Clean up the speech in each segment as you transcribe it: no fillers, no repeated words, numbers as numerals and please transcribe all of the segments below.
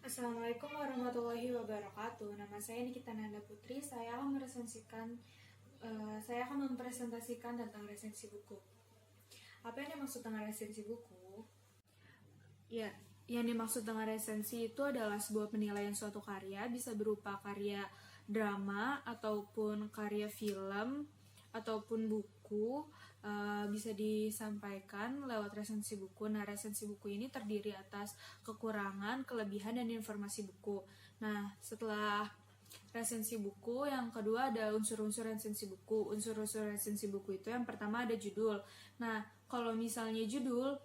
Assalamualaikum warahmatullahi wabarakatuh. Nama saya Nikita Nanda Putri. Saya akan mempresentasikan tentang resensi buku. Apa yang dimaksud dengan resensi buku? Ya, yang dimaksud dengan resensi itu adalah sebuah penilaian suatu karya, bisa berupa karya drama ataupun karya film ataupun buku, bisa disampaikan lewat resensi buku. Nah, resensi buku ini terdiri atas kekurangan, kelebihan, dan informasi buku. Nah, setelah resensi buku, yang kedua ada unsur-unsur resensi buku. Unsur-unsur resensi buku itu yang pertama ada judul. Nah, kalau misalnya judul,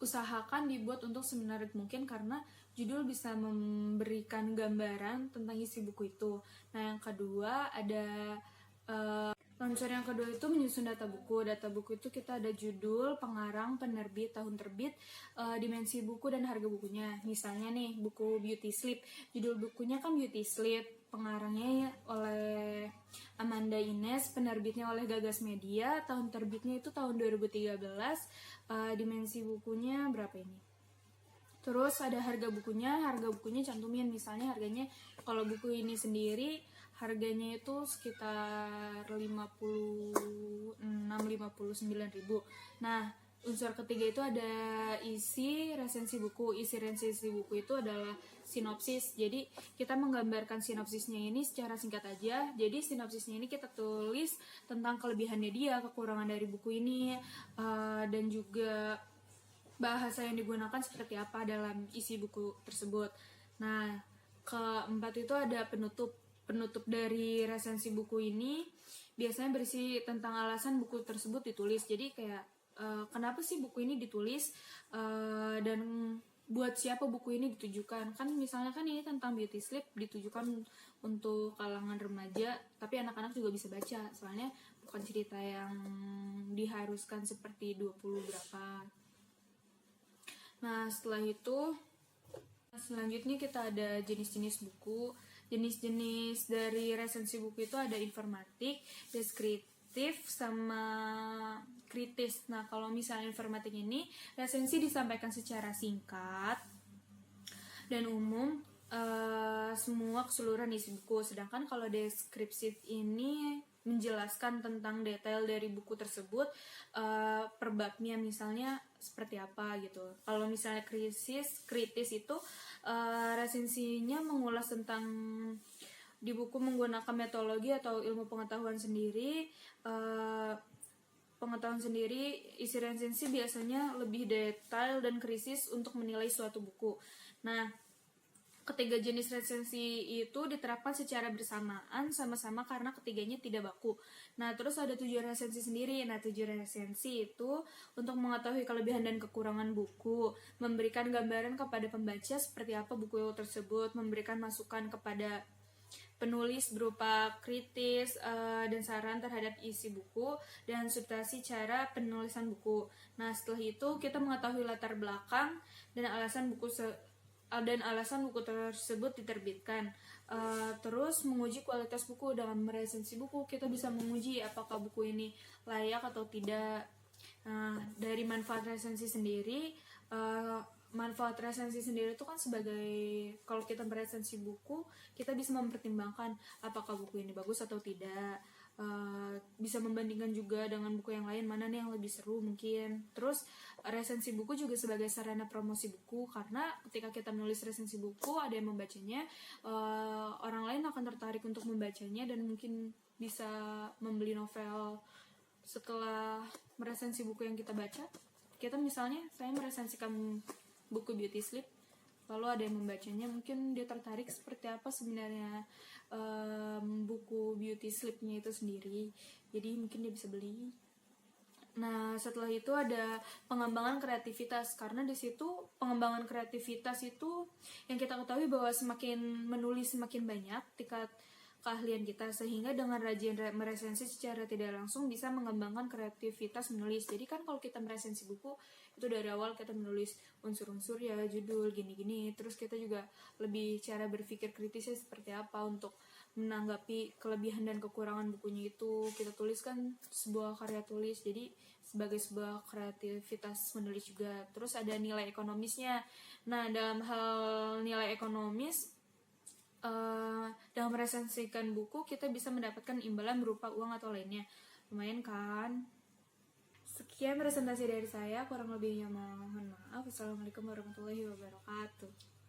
usahakan dibuat untuk semenarik mungkin karena judul bisa memberikan gambaran tentang isi buku itu. Nah, yang kedua ada unsur yang kedua itu menyusun data buku. Data buku itu kita ada judul, pengarang, penerbit, tahun terbit, dimensi buku, dan harga bukunya. Misalnya nih, buku Beauty Sleep. Judul bukunya kan Beauty Sleep, pengarangnya oleh Amanda Ines, penerbitnya oleh Gagas Media, tahun terbitnya itu tahun 2013, dimensi bukunya berapa ini? Terus ada harga bukunya cantumin, misalnya harganya kalau buku ini sendiri harganya itu sekitar 56-59 ribu. Nah, unsur ketiga itu ada isi resensi buku. Isi resensi buku itu adalah sinopsis. Jadi kita menggambarkan sinopsisnya ini secara singkat aja. Jadi sinopsisnya ini kita tulis tentang kelebihannya dia, kekurangan dari buku ini, dan juga bahasa yang digunakan seperti apa dalam isi buku tersebut. Nah, keempat itu ada penutup. Penutup dari resensi buku ini biasanya berisi tentang alasan buku tersebut ditulis. Jadi kayak kenapa sih buku ini ditulis, dan buat siapa buku ini ditujukan. Kan misalnya kan ini tentang Beauty Sleep, ditujukan untuk kalangan remaja, tapi anak-anak juga bisa baca. Soalnya bukan cerita yang diharuskan seperti 20 berapa. Nah, setelah itu selanjutnya kita ada jenis-jenis buku. Jenis-jenis dari resensi buku itu ada informatif, deskriptif, sama kritis. Nah, kalau misalnya informatif ini, resensi disampaikan secara singkat dan umum, semua keseluruhan isi buku. Sedangkan kalau deskriptif ini menjelaskan tentang detail dari buku tersebut, per babnya misalnya seperti apa gitu. Kalau misalnya kritis itu resensinya mengulas tentang di buku menggunakan metodologi atau ilmu pengetahuan sendiri. Isi resensi biasanya lebih detail dan kritis untuk menilai suatu buku. Nah, ketiga jenis resensi itu diterapkan secara bersamaan sama-sama karena ketiganya tidak baku. Nah, terus ada 7 resensi sendiri. Nah, 7 resensi itu untuk mengetahui kelebihan dan kekurangan buku, memberikan gambaran kepada pembaca seperti apa buku tersebut, memberikan masukan kepada penulis berupa kritis dan saran terhadap isi buku, dan substansi cara penulisan buku. Nah, setelah itu kita mengetahui latar belakang dan alasan buku tersebut diterbitkan. Terus menguji kualitas buku. Dengan meresensi buku kita bisa menguji apakah buku ini layak atau tidak. Dari manfaat resensi sendiri, itu kan sebagai, kalau kita meresensi buku, kita bisa mempertimbangkan apakah buku ini bagus atau tidak. Bisa membandingkan juga dengan buku yang lain, mana nih yang lebih seru mungkin. Terus resensi buku juga sebagai sarana promosi buku, karena ketika kita menulis resensi buku, ada yang membacanya, orang lain akan tertarik untuk membacanya dan mungkin bisa membeli novel setelah meresensi buku yang kita baca. Kita misalnya, saya meresensikan buku Beauty Sleep, lalu ada yang membacanya, mungkin dia tertarik seperti apa sebenarnya buku Beauty Sleep-nya itu sendiri, jadi mungkin dia bisa beli. Nah, setelah itu ada pengembangan kreativitas, karena di situ pengembangan kreativitas itu yang kita ketahui bahwa semakin menulis semakin banyak tingkat keahlian kita, sehingga dengan rajin meresensi secara tidak langsung bisa mengembangkan kreativitas menulis. Jadi kan kalau kita meresensi buku itu dari awal kita menulis unsur-unsur ya, judul gini-gini, terus kita juga lebih cara berpikir kritisnya seperti apa untuk menanggapi kelebihan dan kekurangan bukunya itu. Kita tuliskan sebuah karya tulis, jadi sebagai sebuah kreativitas menulis juga. Terus ada nilai ekonomisnya. Nah, dalam hal nilai ekonomis, dalam meresensikan buku kita bisa mendapatkan imbalan berupa uang atau lainnya. Lumayan kan? Sekian presentasi dari saya, kurang lebihnya mohon maaf. Assalamualaikum warahmatullahi wabarakatuh.